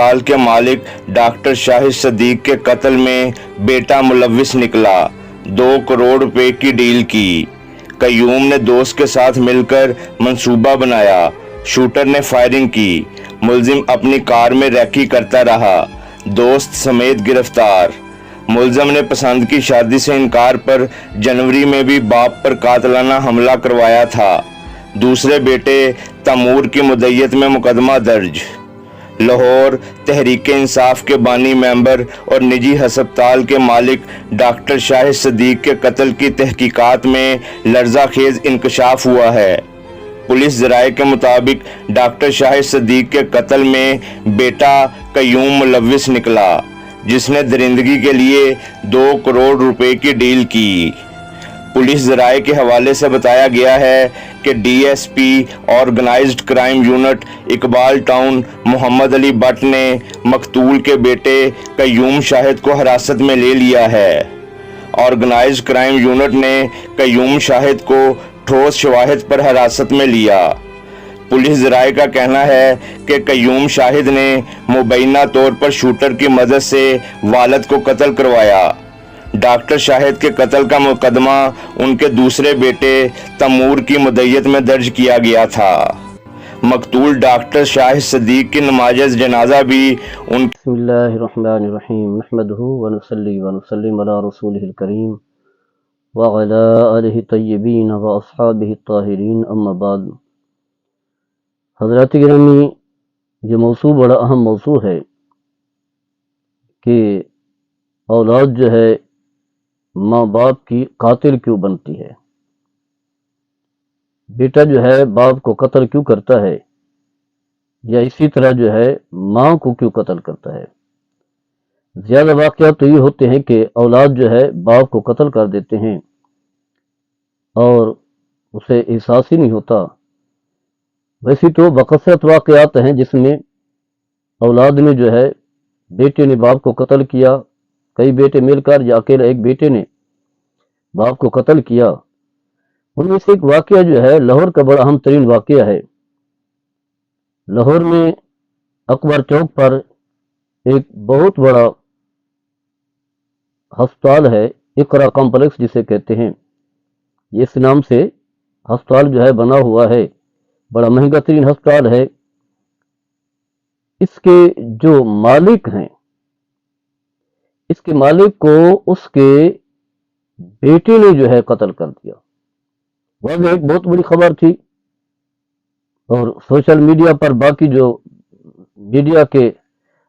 अस्पताल के मालिक डॉक्टर शाहिद सदीक के कत्ल में बेटा मुलव्विस निकला। 2 करोड़ रुपए की डील की। कयूम ने दोस्त के साथ मिलकर मंसूबा बनाया। शूटर ने फायरिंग की। मुलजिम अपनी कार में रैकी करता रहा। दोस्त समेत गिरफ्तार। मुलजिम ने पसंद की शादी से इनकार पर जनवरी में भी बाप पर कातलाना हमला करवाया था। दूसरे बेटे तैमूर की मुद्दत में मुकदमा दर्ज। लाहौर तहरीक इंसाफ के बानी मेंबर और निजी हस्पताल के मालिक डॉक्टर शाहिद सदीक के कत्ल की तहकीकात में लर्ज़ाखेज इंकशाफ हुआ है। पुलिस ज़राए के मुताबिक डॉक्टर शाहिद सदीक के कत्ल में बेटा कयूम मुलव्विस निकला, जिसने दरिंदगी के लिए 2 करोड़ रुपए की डील की। पुलिस ज़राए के हवाले से बताया गया है कि DSP organised crime unit Iqbal Town Mohammad Ali Bhatt ने मकतूल के बेटे कयूम शाहिद को हिरासत में ले लिया है। ऑर्गेनाइज्ड क्राइम यूनिट ने कयूम शाहिद को ठोस शवाहिद पर हिरासत में लिया। पुलिस ज़राए का कहना है कि कयूम शाहिद ने मुबैना तौर पर शूटर की मदद से वालिद को कत्ल करवाया। डॉक्टर शाहिद के कत्ल का मुकदमा उनके दूसरे बेटे तैमूर की मुद्दत में दर्ज किया गया था। मकतूल डॉक्टर शाहिद सदीक की नमाज जनाजा भी बिस्मिल्लाहिर्रहमानिर्रहीम नहमदुहु व नुसल्ली व नुसल्लिम अला रसूलिहिल करीम व अला आलिहि तय्यबीन व अस्हाबिहि ताहिरीन अम्मा बाद। हज़रात गिरामी, ये मौजू बड़ा अहम मौजू है कि औलाद जो है माँ बाप की कातिल क्यों बनती है। बेटा जो है बाप को कत्ल क्यों करता है, या इसी तरह जो है माँ को क्यों कत्ल करता है। ज़्यादा वाक़यात तो ये होते हैं कि औलाद जो है बाप को कत्ल कर देते हैं और उसे एहसास ही नहीं होता। वैसे तो बकसरत वाक़यात हैं जिसमें औलाद ने जो है बेटे ने बाप को कत्ल किया, कई बेटे मिलकर या अकेले एक बेटे ने बाप को कत्ल किया। उनमें से एक वाक़या जो है लाहौर का बड़ा अहम तरीन वाक़या है। लाहौर में अकबर चौक पर एक बहुत बड़ा अस्पताल है, इकरा कॉम्प्लेक्स जिसे कहते हैं। इस नाम से अस्पताल जो है बना हुआ है, बड़ा महंगा तरीन अस्पताल है। इसके जो मालिक हैं, इसके मालिक को उसके बेटे ने जो है कत्ल कर दिया। वह एक बहुत बड़ी खबर थी और सोशल मीडिया पर बाकी जो मीडिया के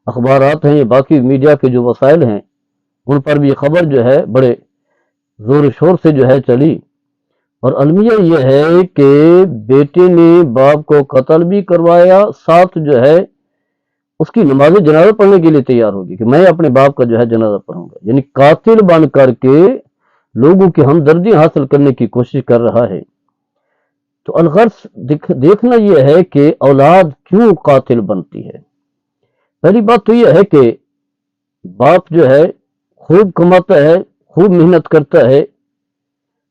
अखबारात हैं, बाकी मीडिया के जो वसाइल हैं, उन पर भी ये खबर जो है बड़े ज़ोर शोर से जो है चली। और अलमिया यह है कि बेटे ने बाप को कत्ल भी करवाया, साथ जो है उसकी नमाज जनाजा पढ़ने के लिए तैयार होगी कि मैं अपने बाप का जो है जनाजा पढ़ूंगा। यानी कातिल बन करके लोगों की हमदर्दी हासिल करने की कोशिश कर रहा है। तो अलगर्ज देखना यह है कि औलाद क्यों कातिल बनती है। पहली बात तो यह है कि बाप जो है खूब कमाता है, खूब मेहनत करता है,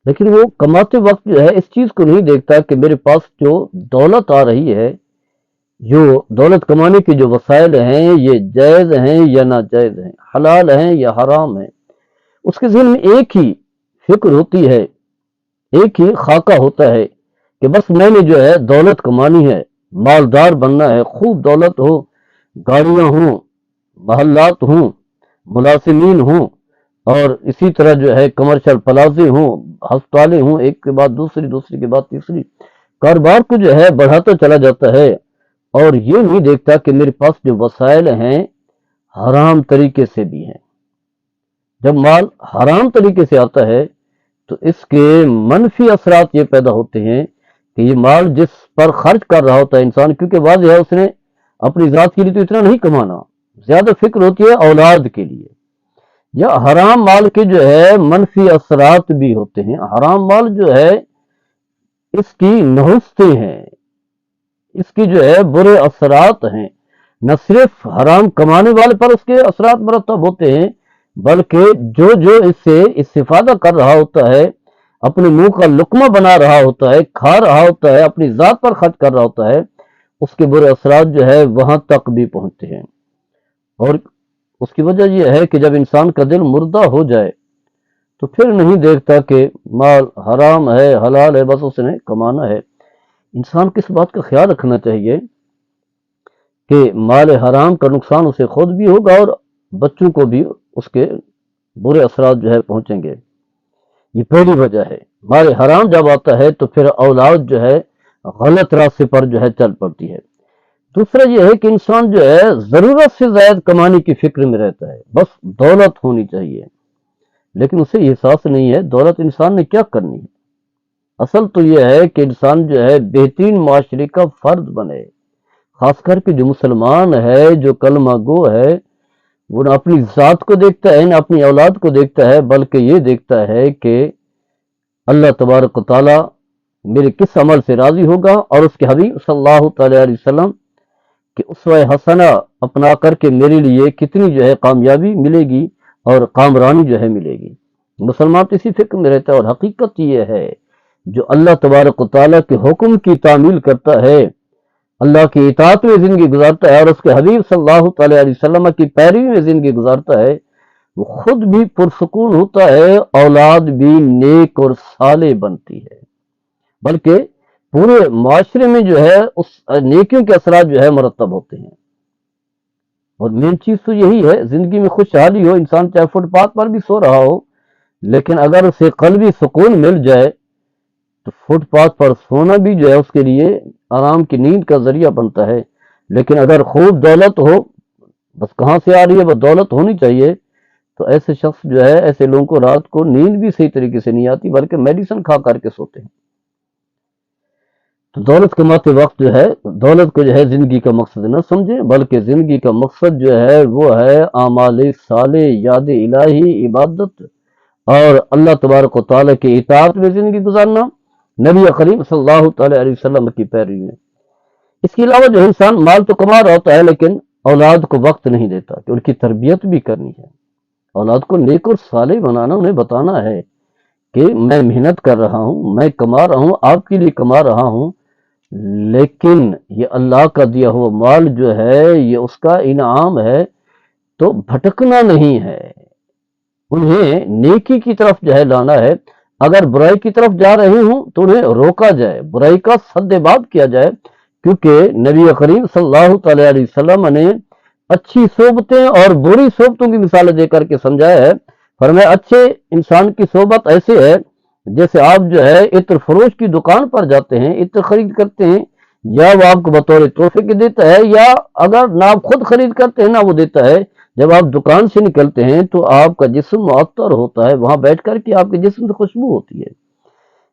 लेकिन वो कमाते वक्त जो है इस चीज को नहीं देखता कि मेरे पास जो दौलत आ रही है, जो दौलत कमाने की जो वसाइल हैं, ये जायज़ हैं या नाजायज़ हैं, हलाल हैं या हराम हैं। उसके ज़हन में एक ही फिक्र होती है, एक ही खाका होता है कि बस मैंने जो है दौलत कमानी है, मालदार बनना है, खूब दौलत हो, गाड़ियाँ हों, महल्लात हों, मुलाजिमीन हों, और इसी तरह जो है कमर्शियल प्लाजे हों, अस्पतालें हों, एक के बाद दूसरी, दूसरी के बाद तीसरी। कारोबार को जो है बढ़ाता चला जाता है और ये नहीं देखता कि मेरे पास जो वसाइल हैं हराम तरीके से भी हैं। जब माल हराम तरीके से आता है तो इसके मनफी असरात ये पैदा होते हैं कि ये माल जिस पर खर्च कर रहा होता है इंसान, क्योंकि वाज़ेह है उसने अपनी ज़ात के लिए तो इतना नहीं कमाना, ज़्यादा फिक्र होती है औलाद के लिए। या हराम माल के जो है मनफी असरात भी होते हैं। हराम माल जो है इसकी नहुस्तें हैं, इसकी जो है बुरे असरात हैं। न सिर्फ हराम कमाने वाले पर उसके असरात मरतब होते हैं, बल्कि जो जो इससे इस्तिफादा कर रहा होता है, अपने मुंह का लुकमा बना रहा होता है, खा रहा होता है, अपनी ज़ात पर खर्च कर रहा होता है, उसके बुरे असरात जो है वहां तक भी पहुंचते हैं। اور اس کی وجہ یہ ہے کہ جب انسان کا دل مردہ ہو جائے تو پھر نہیں دیکھتا کہ مال حرام ہے حلال ہے، بس اس نے کمانا ہے۔ انسان کو اس بات کا خیال رکھنا چاہیے کہ مال حرام کا نقصان اسے خود بھی ہوگا اور بچوں کو بھی اس کے برے اثرات جو ہے پہنچیں گے۔ یہ پہلی وجہ ہے۔ مال حرام جب آتا ہے تو پھر اولاد جو ہے غلط راستے پر جو ہے چل پڑتی ہے۔ دوسرا یہ ہے کہ انسان جو ہے ضرورت سے زائد کمانے کی فکر میں رہتا ہے، بس دولت ہونی چاہیے، لیکن اسے یہ احساس نہیں ہے دولت انسان نے کیا کرنی ہے۔ اصل تو یہ ہے کہ انسان جو ہے بہترین معاشرے کا فرد بنے، خاص کر کے جو مسلمان ہے، جو کلمہ گو ہے، وہ نہ اپنی ذات کو دیکھتا ہے نہ اپنی اولاد کو دیکھتا ہے، بلکہ یہ دیکھتا ہے کہ اللہ تبارک و تعالی میرے کس عمل سے راضی ہوگا، اور اس کے حبیب صلی اللہ تعالی علیہ وسلم کہ اسوہ حسنہ اپنا کر کے میرے لیے کتنی جو ہے کامیابی ملے گی اور کامرانی جو ہے ملے گی۔ مسلمان تو اسی فکر میں رہتا ہے، اور حقیقت یہ ہے جو اللہ تبارک و تعالیٰ کے حکم کی تعمیل کرتا ہے، اللہ کی اطاعت میں زندگی گزارتا ہے اور اس کے حبیب صلی اللہ تعالی علیہ وسلم کی پیروی میں زندگی گزارتا ہے، وہ خود بھی پرسکون ہوتا ہے، اولاد بھی نیک اور صالح بنتی ہے، بلکہ پورے معاشرے میں جو ہے اس نیکیوں کے اثرات جو ہے مرتب ہوتے ہیں۔ اور مین چیز تو یہی ہے، زندگی میں خوشحالی ہو، انسان چاہے فٹ پاتھ پر بھی سو رہا ہو، لیکن اگر اسے قلبی سکون مل جائے تو فٹ پاتھ پر سونا بھی جو ہے اس کے لیے آرام کی نیند کا ذریعہ بنتا ہے۔ لیکن اگر خوب دولت ہو، بس کہاں سے آ رہی ہے، بس دولت ہونی چاہیے، تو ایسے شخص جو ہے، ایسے لوگوں کو رات کو نیند بھی صحیح طریقے سے نہیں آتی، بلکہ میڈیسن کھا کر کے سوتے ہیں۔ تو دولت کماتے وقت جو ہے دولت کو جو ہے زندگی کا مقصد نہ سمجھیں، بلکہ زندگی کا مقصد جو ہے وہ ہے اعمال صالح، یاد الہی، عبادت اور اللہ تبارک و تعالیٰ کی اطاعت میں زندگی گزارنا، نبی کریم صلی اللہ تعالی علیہ وسلم کی پیروی میں۔ اس کے علاوہ جو انسان مال تو کما رہا ہوتا ہے، لیکن اولاد کو وقت نہیں دیتا کہ ان کی تربیت بھی کرنی ہے، اولاد کو نیک اور صالح بنانا، انہیں بتانا ہے کہ میں محنت کر رہا ہوں، میں کما رہا ہوں، آپ کے لیے کما رہا ہوں، لیکن یہ اللہ کا دیا ہوا مال جو ہے یہ اس کا انعام ہے، تو بھٹکنا نہیں ہے، انہیں نیکی کی طرف جو ہے لانا ہے۔ اگر برائی کی طرف جا رہے ہوں تو انہیں روکا جائے، برائی کا سد باب کیا جائے، کیونکہ نبی کریم صلی اللہ تعالی علیہ وسلم نے اچھی صحبتیں اور بری صحبتوں کی مثالیں دے کر کے سمجھایا ہے۔ فرمایا اچھے انسان کی صحبت ایسے ہے جیسے آپ جو ہے عطر فروش کی دکان پر جاتے ہیں، عطر خرید کرتے ہیں، یا وہ آپ کو بطور تحفے کے دیتا ہے، یا اگر نہ آپ خود خرید کرتے ہیں نہ وہ دیتا ہے، جب آپ دکان سے نکلتے ہیں تو آپ کا جسم معطر ہوتا ہے، وہاں بیٹھ کر کے آپ کے جسم سے خوشبو ہوتی ہے۔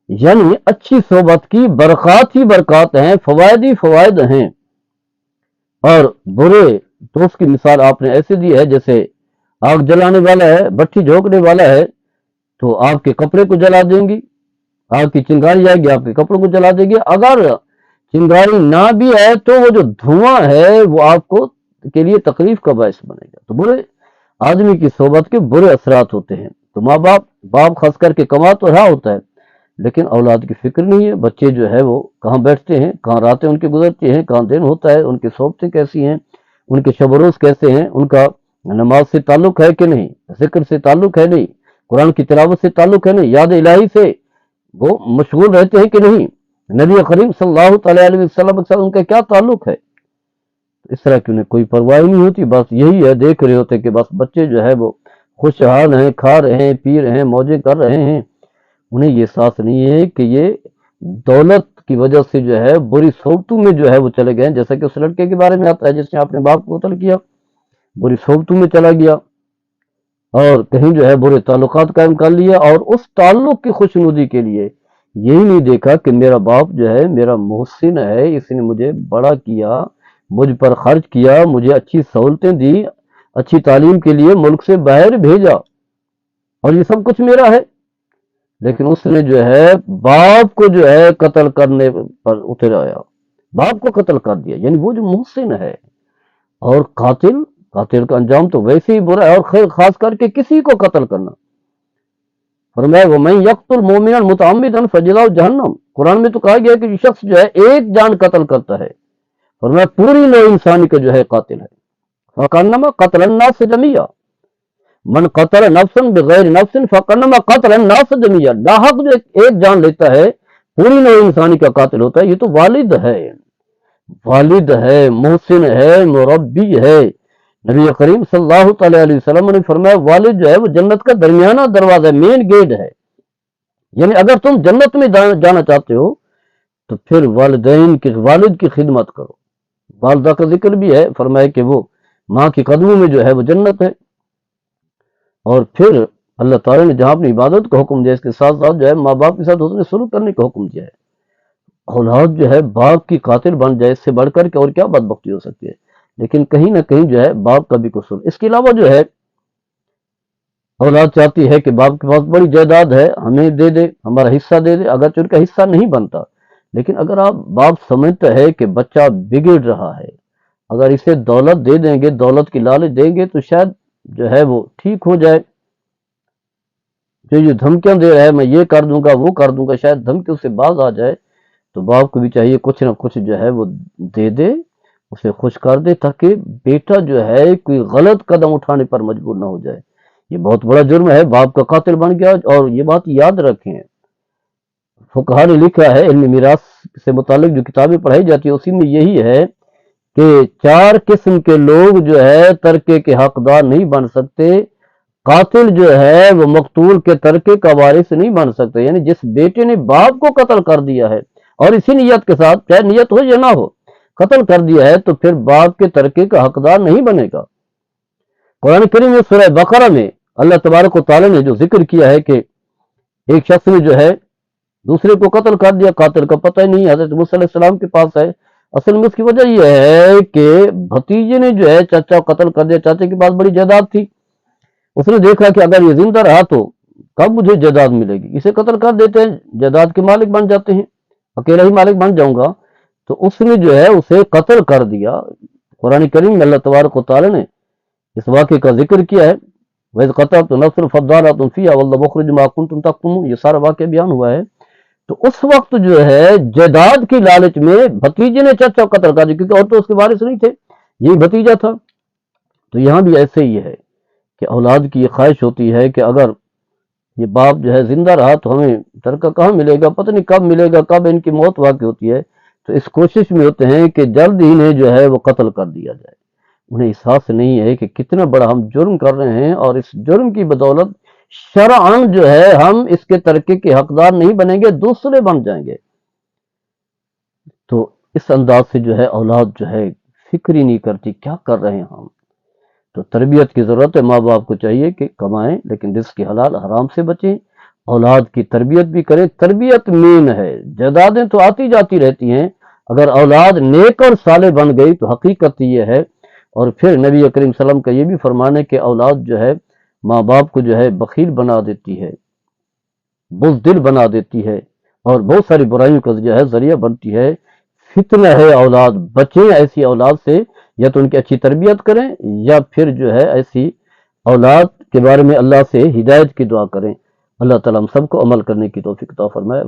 یعنی اچھی صحبت کی برکات ہی برکات ہیں، فوائد ہی فوائد ہیں۔ اور برے دوست کی مثال آپ نے ایسے دی ہے جیسے آگ جلانے والا ہے، بٹھی جھونکنے والا ہے، تو آپ کے کپڑے کو جلا دیں گی، آگ کی چنگاری آئے گی آپ کے کپڑوں کو جلا دے گی۔ اگر چنگاری نہ بھی ہے تو وہ جو دھواں ہے وہ آپ کو کے لیے تکلیف کا باعث بنے گا۔ تو برے آدمی کی صحبت کے برے اثرات ہوتے ہیں۔ تو ماں باپ خاص کر کے کما تو رہا ہوتا ہے، لیکن اولاد کی فکر نہیں ہے، بچے جو ہے وہ کہاں بیٹھتے ہیں، کہاں راتیں ان کی گزرتی ہیں، کہاں دن ہوتا ہے، ان کی صحبتیں کیسی ہیں، ان کے شب و روز کیسے ہیں، ان کا نماز سے تعلق ہے کہ نہیں، ذکر سے تعلق ہے نہیں، قرآن کی تلاوت سے تعلق ہے نہیں، یاد الہی سے وہ مشغول رہتے ہیں کہ نہیں، نبی کریم صلی اللہ تعالی علیہ وسلم کے ساتھ ان کا کیا تعلق ہے۔ اس طرح کی انہیں کوئی پرواہ نہیں ہوتی، بس یہی ہے، دیکھ رہے ہوتے کہ بس بچے جو ہے وہ خوشحال ہیں، کھا رہے ہیں، پی رہے ہیں، موجیں کر رہے ہیں، انہیں یہ احساس نہیں ہے کہ یہ دولت کی وجہ سے جو ہے بری صحبتوں میں جو ہے وہ چلے گئے، جیسا کہ اس لڑکے کے بارے میں آتا ہے جس نے اپنے باپ کو قتل کیا، بری صحبتوں میں چلا گیا اور کہیں جو ہے برے تعلقات قائم کر لیا، اور اس تعلق کی خوشنودی کے لیے یہی نہیں دیکھا کہ میرا باپ جو ہے میرا محسن ہے، اس نے مجھے بڑا کیا، مجھ پر خرچ کیا، مجھے اچھی سہولتیں دی، اچھی تعلیم کے لیے ملک سے باہر بھیجا، اور یہ سب کچھ میرا ہے، لیکن اس نے جو ہے باپ کو جو ہے قتل کرنے پر اتر آیا، باپ کو قتل کر دیا۔ یعنی وہ جو محسن ہے، اور قاتل کا انجام تو ویسے ہی برا ہے، اور خاص کر کے کسی کو قتل کرنا۔ فرمایا وَمَن يَقْتُلْ مُؤْمِنًا مُتَعَمِّدًا فَجَزَاؤُهُ جَهَنَّمُ، قرآن میں تو کہا گیا کہ یہ شخص جو ہے ایک جان قتل کرتا ہے، فرمایا پوری نوع انسانی کا جو ہے قاتل ہے۔ फकन्नमा कत्ल अन्नास जमिया, मन कतल नफ्सन बगैर नफ्सिन फकन्नमा कत्ल अन्नास जमिया। नाहक जो एक जान लेता है पूरी नौ इंसानी का कातिल होता है। ये तो वालिद है, वालिद है, मोहसिन है, मुरब्बी है। नबी करीम सल्लल्लाहु अलैहि वसल्लम ने फरमाया वालिद जो है वो जन्नत का दरमियाना दरवाजा, मेन गेट है। यानी अगर तुम जन्नत में जाना चाहते हो तो फिर वालिदैन की, वालिद की खिदमत करो। वालदा का जिक्र भी है, फरमाया कि वो माँ के कदमों में जो है वो जन्नत है। और फिर अल्लाह ताला ने जहाँ अपनी इबादत का हुक्म दिया, इसके साथ साथ जो है माँ बाप के साथ उसने शुरू करने का हुक्म दिया है। औलाद जो है बाप की कातिल बन जाए, इससे बढ़कर के और क्या बदबख्ती हो सकती है। लेकिन कहीं ना कहीं जो है बाप का भी कसूर। इसके अलावा जो है औलाद चाहती है कि बाप के पास बड़ी जायदाद है, हमें दे दे, हमारा हिस्सा दे दे, अगर उनका हिस्सा नहीं बनता। लेकिन अगर आप बाप समझता है कि बच्चा बिगड़ रहा है, अगर इसे दौलत दे देंगे, दौलत की लालच देंगे तो शायद जो है वो ठीक हो जाए। जो ये धमकियां दे रहा है मैं ये कर दूंगा वो कर दूंगा, शायद धमकी उससे बाज आ जाए। तो बाप को भी चाहिए कुछ ना कुछ जो है वो दे दे, उसे खुश कर दे, ताकि बेटा जो है कोई गलत कदम उठाने पर मजबूर ना हो जाए। ये बहुत बड़ा जुर्म है, बाप का कातिल बन गया। और ये बात याद रखें, फुकहा ने लिखा है, इल्म मिरास से मुतालिक जो किताबें पढ़ाई जाती है उसी में यही है कि 4 किस्म के लोग जो है तरके के हकदार नहीं बन सकते। कातिल जो है वो मकतूल के तरके का वारिस नहीं बन सकते। यानी जिस बेटे ने बाप को कत्ल कर दिया है और इसी नियत के साथ, चाहे नियत हो या ना हो, कत्ल कर दिया है, तो फिर बाप के तरके का हकदार नहीं बनेगा। कुरान करीम में सूरह बकरा में अल्लाह तबारक व तआला ने जो जिक्र किया है कि एक शख्स ने जो है दूसरे को कत्ल कर दिया, कातिल का पता ही नहीं, हजरत मूसा अलैहिस्सलाम के पास है। असल में उसकी वजह यह है कि भतीजे ने जो है चाचा को कत्ल कर दिया। चाचे के पास बड़ी जायदाद थी, उसने देखा कि अगर ये जिंदा रहा तो कब मुझे जायदाद मिलेगी, इसे कत्ल कर देते हैं, जायदाद के मालिक बन जाते हैं, अकेला ही मालिक बन जाऊंगा। तो उसने जो है उसे कत्ल कर दिया। कुरान करीम में अल्लाह तबारक व तआला ने इस वाक़े का जिक्र किया है, वैज़ क़तलतु नफ़्सन फ़द्दारतुम फ़ीहा वल्लाहु मुख़रिजुम मा कुंतुम तक्तुमून, ये सारा वाक़या बयान हुआ है। तो उस वक्त जो है जायदाद की लालच में भतीजे ने चाचा को कत्ल कर दिया, क्योंकि और तो उसके वारिस नहीं थे, यही भतीजा था। तो यहाँ भी ऐसे ही है कि औलाद की ये ख्वाहिश होती है कि अगर ये बाप जो है जिंदा रहा तो हमें तरका कहाँ मिलेगा, पता नहीं कब मिलेगा, कब इनकी मौत वाक़ई होती है। तो इस कोशिश में होते हैं कि जल्द ही इन्हें जो है वो कत्ल कर दिया जाए। उन्हें एहसास नहीं है कि कितना बड़ा हम जुर्म कर रहे हैं, और इस जुर्म की बदौलत शरअन जो है हम इसके तरके के हकदार नहीं बनेंगे, दूसरे बन जाएंगे। तो इस अंदाज से जो है औलाद जो है फिक्र ही नहीं करती क्या कर रहे हैं हम। तो तरबियत की ज़रूरत है। माँ बाप को चाहिए कि कमाएं लेकिन रिज़्क़ हलाल हराम से बचें, औलाद की तरबियत भी करें। तरबियत मेन है, जायदादें तो आती जाती रहती हैं, अगर औलाद नेक और साले बन गई तो हकीकत ये है। और फिर नबी करीम सल्लल्लाहु अलैहि वसल्लम का ये भी फरमाने कि औलाद जो है माँ बाप को जो है बखील बना देती है, बुज़दिल बना देती है, और बहुत सारी बुराइयों का जो है ज़रिया बनती है। फितना है औलाद, बचें ऐसी औलाद से, या तो उनकी अच्छी तरबियत करें या फिर जो है ऐसी औलाद के बारे में अल्लाह से हिदायत की दुआ करें। अल्लाह ताला हम सबको अमल करने की तौफीक अता फरमाए।